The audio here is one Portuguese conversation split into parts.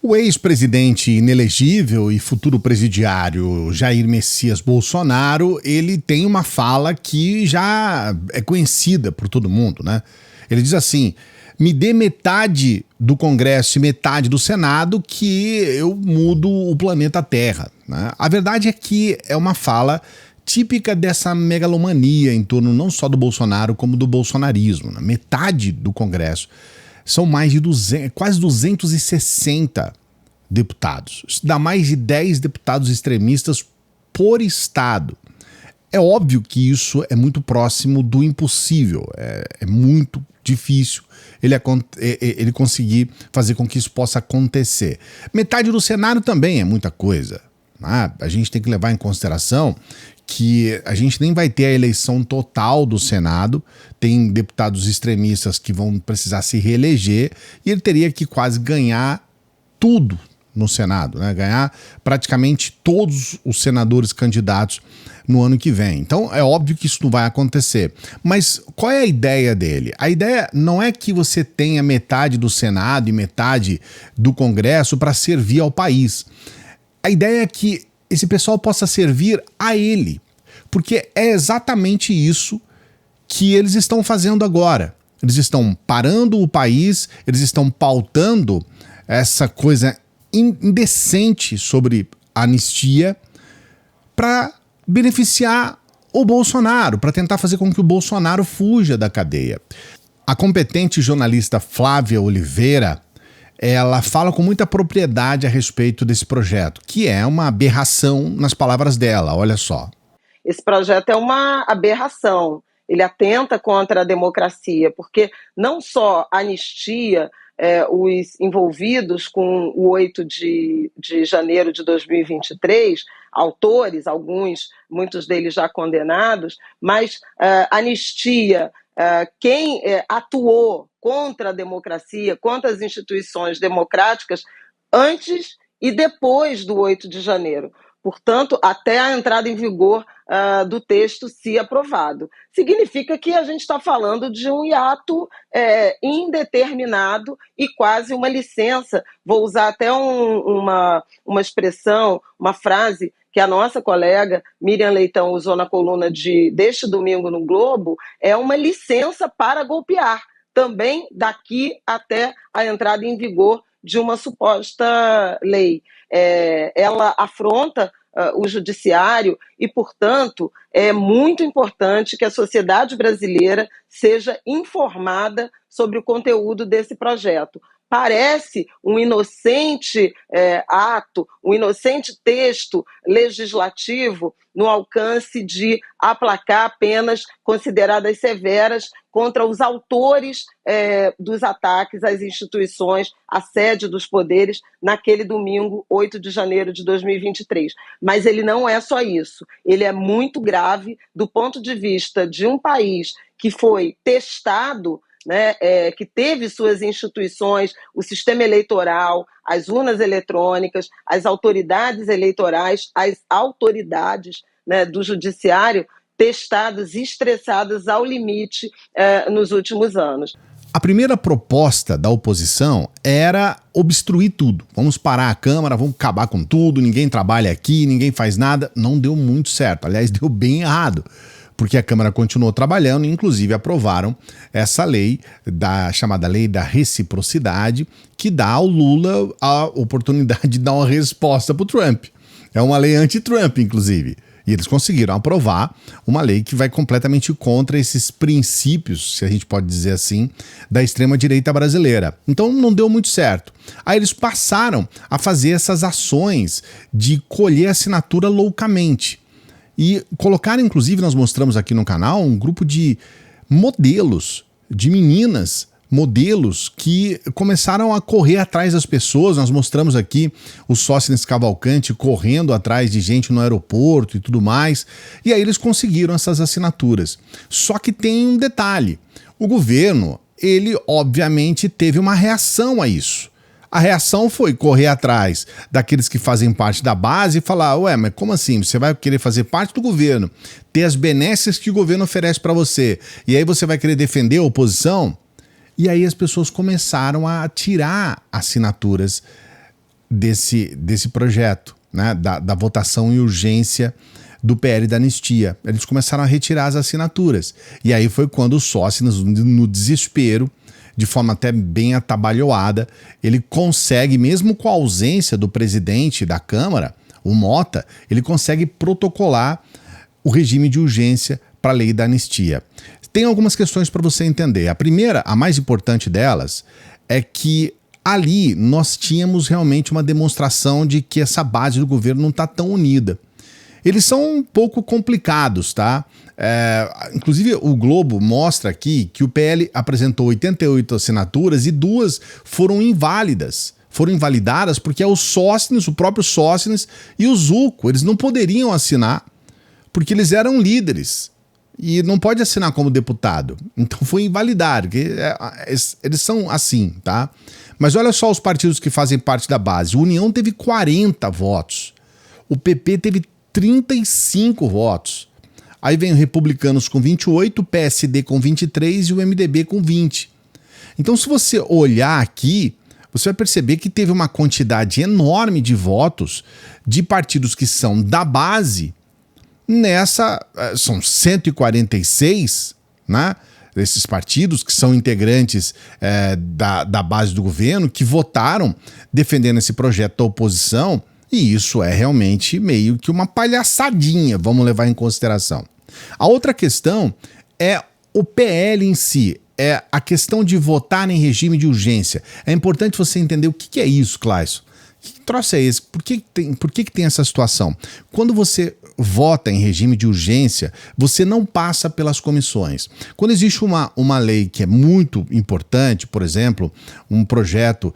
O ex-presidente inelegível e futuro presidiário Jair Messias Bolsonaro, ele tem uma fala que já é conhecida por todo mundo, né? Ele diz assim: me dê metade do Congresso e metade do Senado que eu mudo o planeta Terra, né? A verdade é que é uma fala típica dessa megalomania em torno não só do Bolsonaro como do bolsonarismo, né? Metade do Congresso. São mais de quase 260 deputados. Isso dá mais de 10 deputados extremistas por estado. É óbvio que isso é muito próximo do impossível. É muito difícil ele conseguir fazer com que isso possa acontecer. Metade do Senado também é muita coisa, né? A gente tem que levar em consideração que a gente nem vai ter a eleição total do Senado, tem deputados extremistas que vão precisar se reeleger e ele teria que quase ganhar tudo no Senado, né? Ganhar praticamente todos os senadores candidatos no ano que vem. Então é óbvio que isso não vai acontecer. Mas qual é a ideia dele? A ideia não é que você tenha metade do Senado e metade do Congresso para servir ao país. A ideia é que esse pessoal possa servir a ele, porque é exatamente isso que eles estão fazendo agora. Eles estão parando o país, eles estão pautando essa coisa indecente sobre anistia para beneficiar o Bolsonaro, para tentar fazer com que o Bolsonaro fuja da cadeia. A competente jornalista Flávia Oliveira, ela fala com muita propriedade a respeito desse projeto, que é uma aberração nas palavras dela, olha só. Esse projeto é uma aberração, ele atenta contra a democracia, porque não só anistia os envolvidos com o 8 de janeiro de 2023, autores, muitos deles já condenados, mas anistia quem atuou contra a democracia, contra as instituições democráticas antes e depois do 8 de janeiro. Portanto, até a entrada em vigor do texto, se aprovado. Significa que a gente está falando de um hiato indeterminado e quase uma licença. Vou usar até uma expressão, uma frase que a nossa colega Miriam Leitão usou na coluna deste domingo no Globo, é uma licença para golpear, também daqui até a entrada em vigor de uma suposta lei. Ela afronta o judiciário e, portanto, é muito importante que a sociedade brasileira seja informada sobre o conteúdo desse projeto. Parece um inocente ato, um inocente texto legislativo no alcance de aplacar penas consideradas severas contra os autores dos ataques às instituições, à sede dos poderes, naquele domingo, 8 de janeiro de 2023. Mas ele não é só isso. Ele é muito grave do ponto de vista de um país que foi testado, né, que teve suas instituições, o sistema eleitoral, as urnas eletrônicas, as autoridades eleitorais, as autoridades, né, do judiciário testadas e estressadas ao limite nos últimos anos. A primeira proposta da oposição era obstruir tudo. Vamos parar a Câmara, vamos acabar com tudo, ninguém trabalha aqui, ninguém faz nada. Não deu muito certo, aliás, deu bem errado, porque a Câmara continuou trabalhando e inclusive aprovaram essa lei, chamada Lei da Reciprocidade, que dá ao Lula a oportunidade de dar uma resposta para o Trump. É uma lei anti-Trump, inclusive. E eles conseguiram aprovar uma lei que vai completamente contra esses princípios, se a gente pode dizer assim, da extrema-direita brasileira. Então não deu muito certo. Aí eles passaram a fazer essas ações de colher assinatura loucamente. E colocaram, inclusive, nós mostramos aqui no canal, um grupo de modelos, de meninas, modelos que começaram a correr atrás das pessoas. Nós mostramos aqui o Sócrates Cavalcante correndo atrás de gente no aeroporto e tudo mais. E aí eles conseguiram essas assinaturas. Só que tem um detalhe. O governo, ele obviamente teve uma reação a isso. A reação foi correr atrás daqueles que fazem parte da base e falar: ué, mas como assim? Você vai querer fazer parte do governo, ter as benesses que o governo oferece para você, e aí você vai querer defender a oposição? E aí as pessoas começaram a tirar assinaturas desse projeto, né, da votação em urgência do PL da anistia. Eles começaram a retirar as assinaturas. E aí foi quando o Sóstenes, no desespero, de forma até bem atabalhoada, ele consegue, mesmo com a ausência do presidente da Câmara, o Mota, ele consegue protocolar o regime de urgência para a lei da anistia. Tem algumas questões para você entender. A primeira, a mais importante delas, é que ali nós tínhamos realmente uma demonstração de que essa base do governo não está tão unida. Eles são um pouco complicados, tá? Inclusive, o Globo mostra aqui que o PL apresentou 88 assinaturas e 2 foram inválidas. Foram invalidadas porque é o Sóstenes, o próprio Sóstenes e o Zucco. Eles não poderiam assinar porque eles eram líderes. E não pode assinar como deputado. Então foi invalidado. Eles são assim, tá? Mas olha só os partidos que fazem parte da base. O União teve 40 votos. O PP teve 35 votos. Aí vem o Republicanos com 28, o PSD com 23 e o MDB com 20. Então, se você olhar aqui, você vai perceber que teve uma quantidade enorme de votos de partidos que são da base. São 146, né? Esses partidos que são integrantes da base do governo, que votaram defendendo esse projeto da oposição. E isso é realmente meio que uma palhaçadinha, vamos levar em consideração. A outra questão é o PL em si, é a questão de votar em regime de urgência. É importante você entender o que é isso, Clayson. Que troço é esse? Por que tem essa situação? Quando você vota em regime de urgência, você não passa pelas comissões. Quando existe uma lei que é muito importante, por exemplo, um projeto,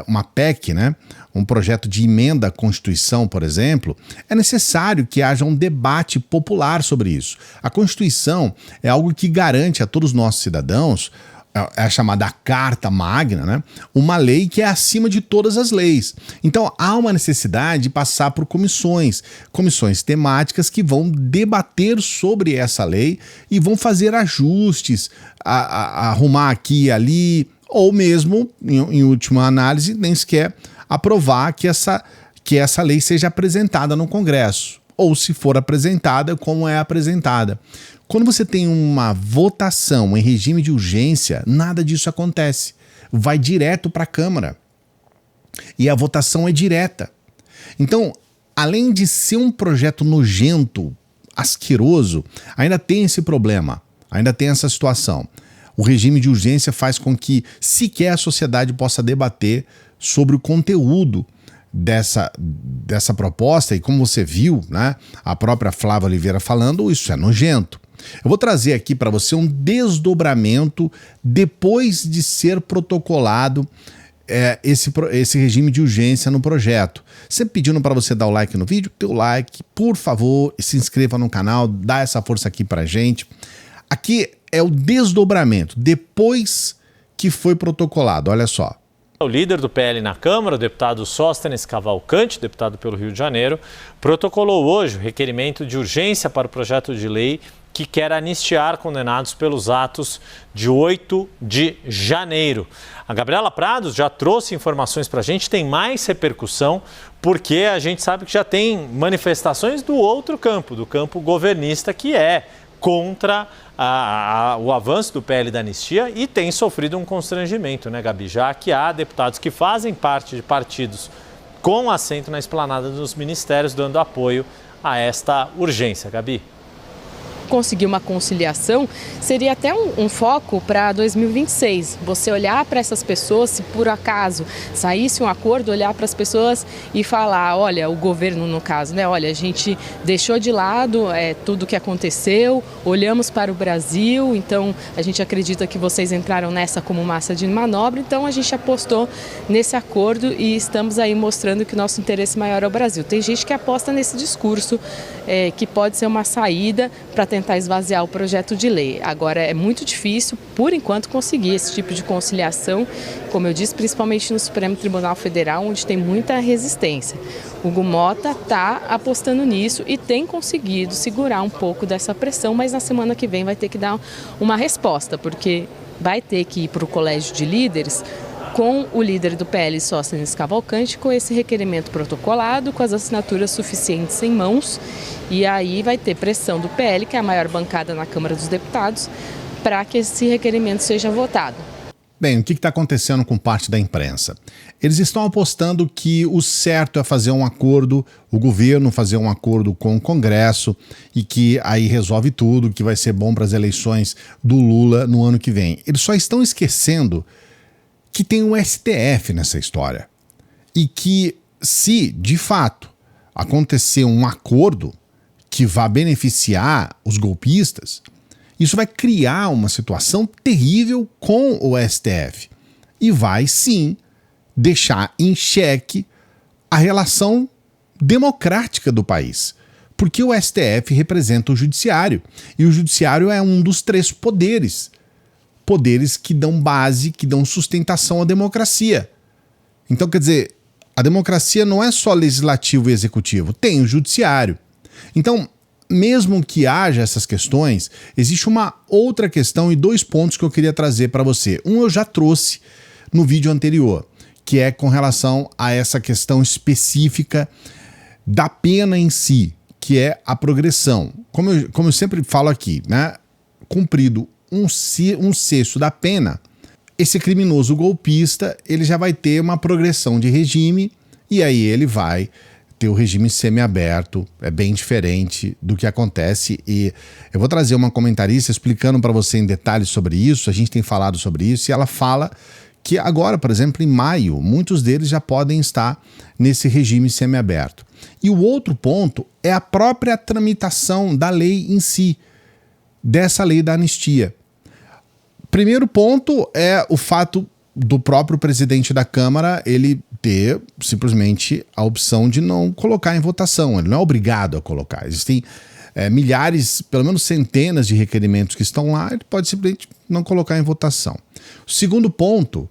uma PEC, né? Um projeto de emenda à Constituição, por exemplo, é necessário que haja um debate popular sobre isso. A Constituição é algo que garante a todos os nossos cidadãos, é a chamada Carta Magna, né? Uma lei que é acima de todas as leis. Então há uma necessidade de passar por comissões temáticas que vão debater sobre essa lei e vão fazer ajustes, arrumar aqui e ali, ou mesmo, em última análise, nem sequer aprovar que essa lei seja apresentada no Congresso. Ou se for apresentada, como é apresentada. Quando você tem uma votação em regime de urgência, nada disso acontece. Vai direto para a Câmara. E a votação é direta. Então, além de ser um projeto nojento, asqueroso, ainda tem esse problema, ainda tem essa situação. O regime de urgência faz com que sequer a sociedade possa debater sobre o conteúdo dessa proposta, e como você viu, né, a própria Flávia Oliveira falando, isso é nojento. Eu vou trazer aqui para você um desdobramento depois de ser protocolado esse regime de urgência no projeto. Sempre pedindo para você dar o like no vídeo, teu like, por favor, se inscreva no canal, dá essa força aqui pra gente. Aqui é o desdobramento, depois que foi protocolado, olha só. O líder do PL na Câmara, o deputado Sóstenes Cavalcante, deputado pelo Rio de Janeiro, protocolou hoje o requerimento de urgência para o projeto de lei que quer anistiar condenados pelos atos de 8 de janeiro. A Gabriela Prados já trouxe informações para a gente, tem mais repercussão, porque a gente sabe que já tem manifestações do outro campo, do campo governista, que é contra o avanço do PL da anistia e tem sofrido um constrangimento, né, Gabi? Já que há deputados que fazem parte de partidos com assento na esplanada dos ministérios dando apoio a esta urgência, Gabi. Conseguir uma conciliação seria até um foco para 2026. Você olhar para essas pessoas, se por acaso saísse um acordo, olhar para as pessoas e falar, olha, o governo no caso, né? Olha, a gente deixou de lado tudo o que aconteceu, olhamos para o Brasil, então a gente acredita que vocês entraram nessa como massa de manobra, então a gente apostou nesse acordo e estamos aí mostrando que o nosso interesse maior é o Brasil. Tem gente que aposta nesse discurso que pode ser uma saída para tentar esvaziar o projeto de lei. Agora, é muito difícil, por enquanto, conseguir esse tipo de conciliação, como eu disse, principalmente no Supremo Tribunal Federal, onde tem muita resistência. O Hugo Mota está apostando nisso e tem conseguido segurar um pouco dessa pressão, mas na semana que vem vai ter que dar uma resposta, porque vai ter que ir para o Colégio de Líderes com o líder do PL, Sóstenes Cavalcante, com esse requerimento protocolado, com as assinaturas suficientes em mãos. E aí vai ter pressão do PL, que é a maior bancada na Câmara dos Deputados, para que esse requerimento seja votado. Bem, o que está acontecendo com parte da imprensa? Eles estão apostando que o certo é fazer um acordo, o governo fazer um acordo com o Congresso e que aí resolve tudo, que vai ser bom para as eleições do Lula no ano que vem. Eles só estão esquecendo que tem o STF nessa história e que se, de fato, acontecer um acordo que vá beneficiar os golpistas, isso vai criar uma situação terrível com o STF e vai, sim, deixar em xeque a relação democrática do país. Porque o STF representa o judiciário e o judiciário é um dos 3 poderes. Poderes que dão base, que dão sustentação à democracia. Então, quer dizer, a democracia não é só legislativo e executivo, tem o judiciário. Então, mesmo que haja essas questões, existe uma outra questão e 2 pontos que eu queria trazer para você. Um eu já trouxe no vídeo anterior, que é com relação a essa questão específica da pena em si, que é a progressão. Como eu sempre falo aqui, né? Cumprido um sexto da pena, esse criminoso golpista ele já vai ter uma progressão de regime e aí ele vai ter o regime semiaberto, é bem diferente do que acontece e eu vou trazer uma comentarista explicando para você em detalhes sobre isso, a gente tem falado sobre isso e ela fala que agora, por exemplo, em maio, muitos deles já podem estar nesse regime semiaberto. E o outro ponto é a própria tramitação da lei em si, dessa lei da anistia. Primeiro ponto é o fato do próprio presidente da Câmara ele ter simplesmente a opção de não colocar em votação, ele não é obrigado a colocar. Existem milhares, pelo menos centenas de requerimentos que estão lá, ele pode simplesmente não colocar em votação. O segundo ponto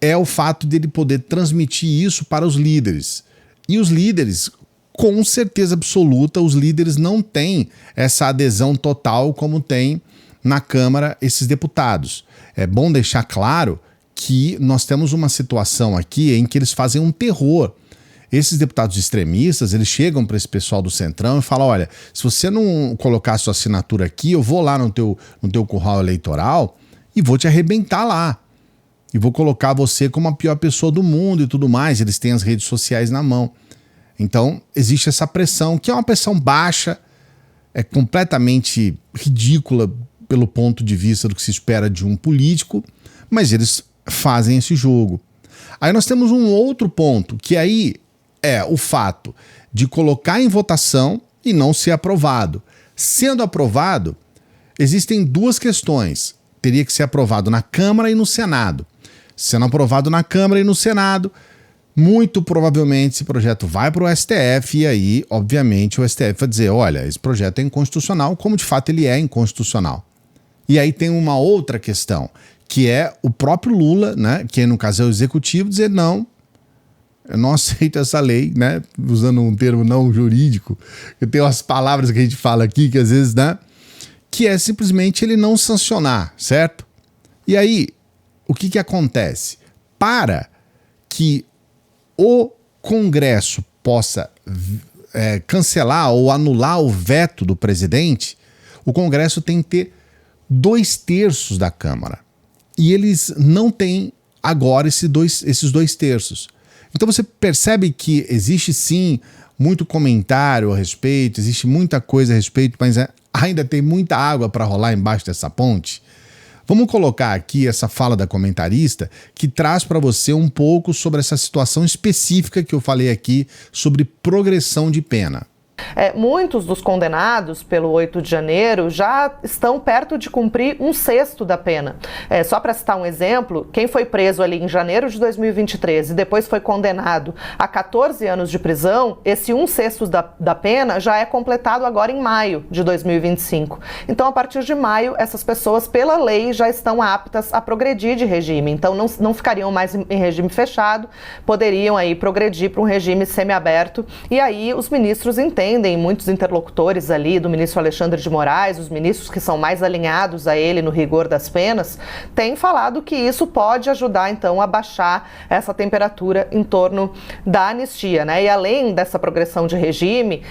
é o fato de ele poder transmitir isso para os líderes. E os líderes, com certeza absoluta, os líderes não têm essa adesão total como tem na Câmara esses deputados. É bom deixar claro que nós temos uma situação aqui em que eles fazem um terror. Esses deputados extremistas, eles chegam para esse pessoal do Centrão e falam, olha, se você não colocar sua assinatura aqui, eu vou lá no teu curral eleitoral e vou te arrebentar lá. E vou colocar você como a pior pessoa do mundo e tudo mais. Eles têm as redes sociais na mão. Então, existe essa pressão, que é uma pressão baixa, é completamente ridícula pelo ponto de vista do que se espera de um político, mas eles fazem esse jogo. Aí nós temos um outro ponto, que aí é o fato de colocar em votação e não ser aprovado. Sendo aprovado, existem 2 questões. Teria que ser aprovado na Câmara e no Senado. Sendo aprovado na Câmara e no Senado, muito provavelmente esse projeto vai para o STF e aí, obviamente, o STF vai dizer, olha, esse projeto é inconstitucional, como de fato ele é inconstitucional. E aí tem uma outra questão, que é o próprio Lula, né, que no caso é o executivo, dizer não, eu não aceito essa lei, né, usando um termo não jurídico, eu tenho as palavras que a gente fala aqui, que às vezes, né, que é simplesmente ele não sancionar, certo? E aí, o que acontece? Para que o Congresso possa cancelar ou anular o veto do presidente, o Congresso tem que ter 2/3 da Câmara. E eles não têm agora esses 2/3. Então você percebe que existe sim muito comentário a respeito, existe muita coisa a respeito, mas ainda tem muita água para rolar embaixo dessa ponte. Vamos colocar aqui essa fala da comentarista que traz para você um pouco sobre essa situação específica que eu falei aqui sobre progressão de pena. Muitos dos condenados pelo 8 de janeiro já estão perto de cumprir 1/6 da pena. Só para citar um exemplo, quem foi preso ali em janeiro de 2023 e depois foi condenado a 14 anos de prisão, esse 1/6 da pena já é completado agora em maio de 2025. Então, a partir de maio, essas pessoas, pela lei, já estão aptas a progredir de regime. Então, não ficariam mais em regime fechado, poderiam aí progredir para um regime semiaberto. E aí, os ministros entendem defendem, muitos interlocutores ali do ministro Alexandre de Moraes, os ministros que são mais alinhados a ele no rigor das penas, têm falado que isso pode ajudar, então, a baixar essa temperatura em torno da anistia, né? E além dessa progressão de regime,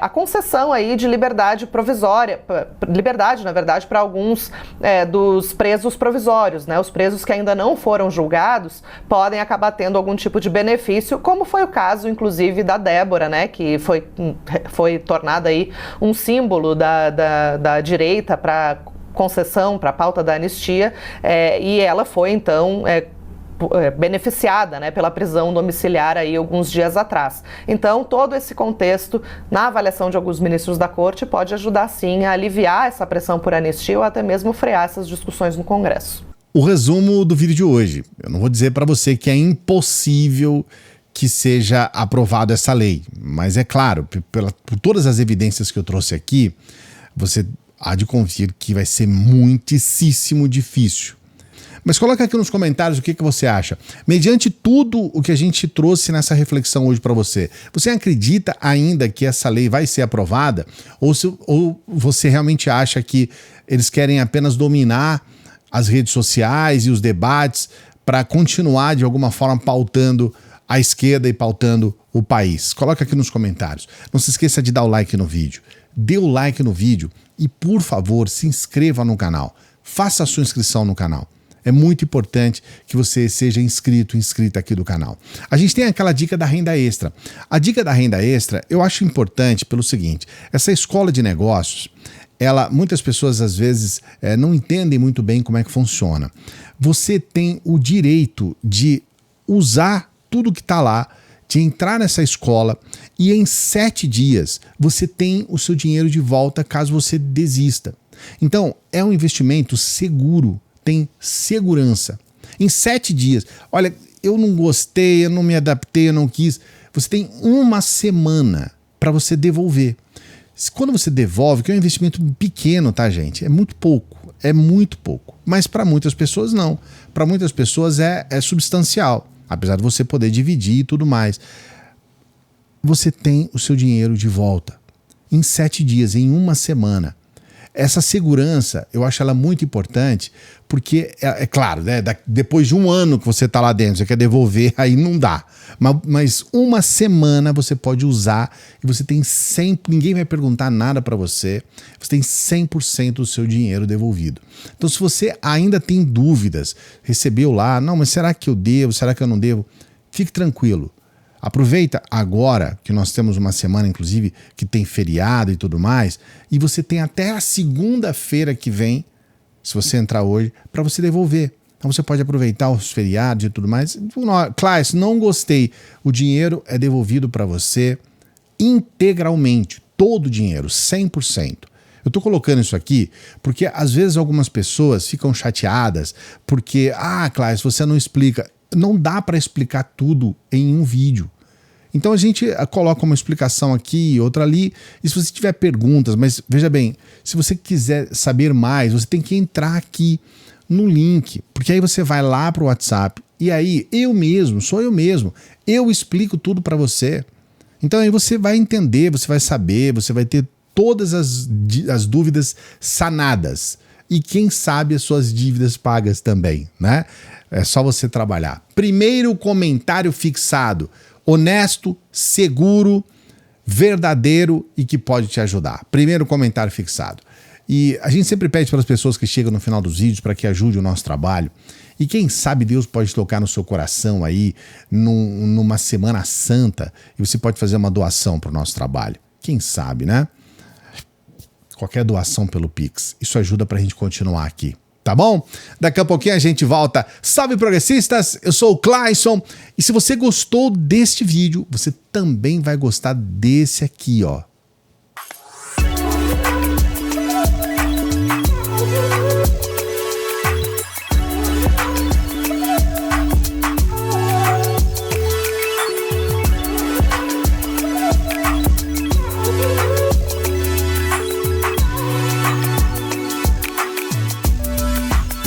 a concessão aí de liberdade provisória, liberdade, na verdade, para alguns dos presos provisórios, né? Os presos que ainda não foram julgados podem acabar tendo algum tipo de benefício, como foi o caso, inclusive, da Débora, né? Que foi tornada aí um símbolo da direita para concessão, para a pauta da anistia, e ela foi, então, beneficiada, né, pela prisão domiciliar aí alguns dias atrás. Então, todo esse contexto, na avaliação de alguns ministros da Corte, pode ajudar, sim, a aliviar essa pressão por anistia ou até mesmo frear essas discussões no Congresso. O resumo do vídeo de hoje. Eu não vou dizer para você que é impossível que seja aprovada essa lei, mas é claro, por todas as evidências que eu trouxe aqui, você há de convir que vai ser muitíssimo difícil. Mas coloca aqui nos comentários o que você acha. Mediante tudo o que a gente trouxe nessa reflexão hoje para você, você acredita ainda que essa lei vai ser aprovada? Ou você realmente acha que eles querem apenas dominar as redes sociais e os debates para continuar de alguma forma pautando a esquerda e pautando o país? Coloca aqui nos comentários. Não se esqueça de dar o like no vídeo. Dê o like no vídeo e, por favor, se inscreva no canal. Faça a sua inscrição no canal. É muito importante que você seja inscrita aqui do canal. A gente tem aquela dica da renda extra. A dica da renda extra eu acho importante pelo seguinte: essa escola de negócios, muitas pessoas às vezes não entendem muito bem como é que funciona. Você tem o direito de usar tudo que está lá, de entrar nessa escola e em 7 dias você tem o seu dinheiro de volta caso você desista. Então, é um investimento seguro. Tem segurança. Em 7 dias, olha, eu não gostei, eu não me adaptei, eu não quis. Você tem 1 semana para você devolver. Quando você devolve, que é um investimento pequeno, tá, gente? É muito pouco. Mas para muitas pessoas não. Para muitas pessoas é substancial. Apesar de você poder dividir e tudo mais. Você tem o seu dinheiro de volta. Em 7 dias, em 1 semana. Essa segurança, eu acho ela muito importante, porque, é claro, né, depois de 1 ano que você está lá dentro, você quer devolver, aí não dá. Mas 1 semana você pode usar e você tem sempre, ninguém vai perguntar nada para você, você tem 100% do seu dinheiro devolvido. Então, se você ainda tem dúvidas, recebeu lá, não, mas será que eu devo, será que eu não devo? Fique tranquilo. Aproveita agora, que nós temos uma semana, inclusive, que tem feriado e tudo mais, e você tem até a segunda-feira que vem, se você entrar hoje, para você devolver. Então você pode aproveitar os feriados e tudo mais. Claro, se não gostei, o dinheiro é devolvido para você integralmente, todo o dinheiro, 100%. Eu estou colocando isso aqui porque às vezes algumas pessoas ficam chateadas porque, Cláudio, se você não explica... Não dá para explicar tudo em um vídeo. Então a gente coloca uma explicação aqui, outra ali, e se você tiver perguntas, mas veja bem, se você quiser saber mais, você tem que entrar aqui no link, porque aí você vai lá para o WhatsApp, e aí sou eu mesmo, eu explico tudo para você. Então aí você vai entender, você vai saber, você vai ter todas as dúvidas sanadas. E quem sabe as suas dívidas pagas também, né? É só você trabalhar. Primeiro comentário fixado. Honesto, seguro, verdadeiro e que pode te ajudar. Primeiro comentário fixado. E a gente sempre pede para as pessoas que chegam no final dos vídeos para que ajude o nosso trabalho. E quem sabe Deus pode tocar no seu coração aí numa Semana Santa e você pode fazer uma doação para o nosso trabalho. Quem sabe, né? Qualquer doação pelo Pix. Isso ajuda para a gente continuar aqui. Tá bom? Daqui a pouquinho a gente volta. Salve, progressistas! Eu sou o Clayson. E se você gostou deste vídeo, você também vai gostar desse aqui, ó.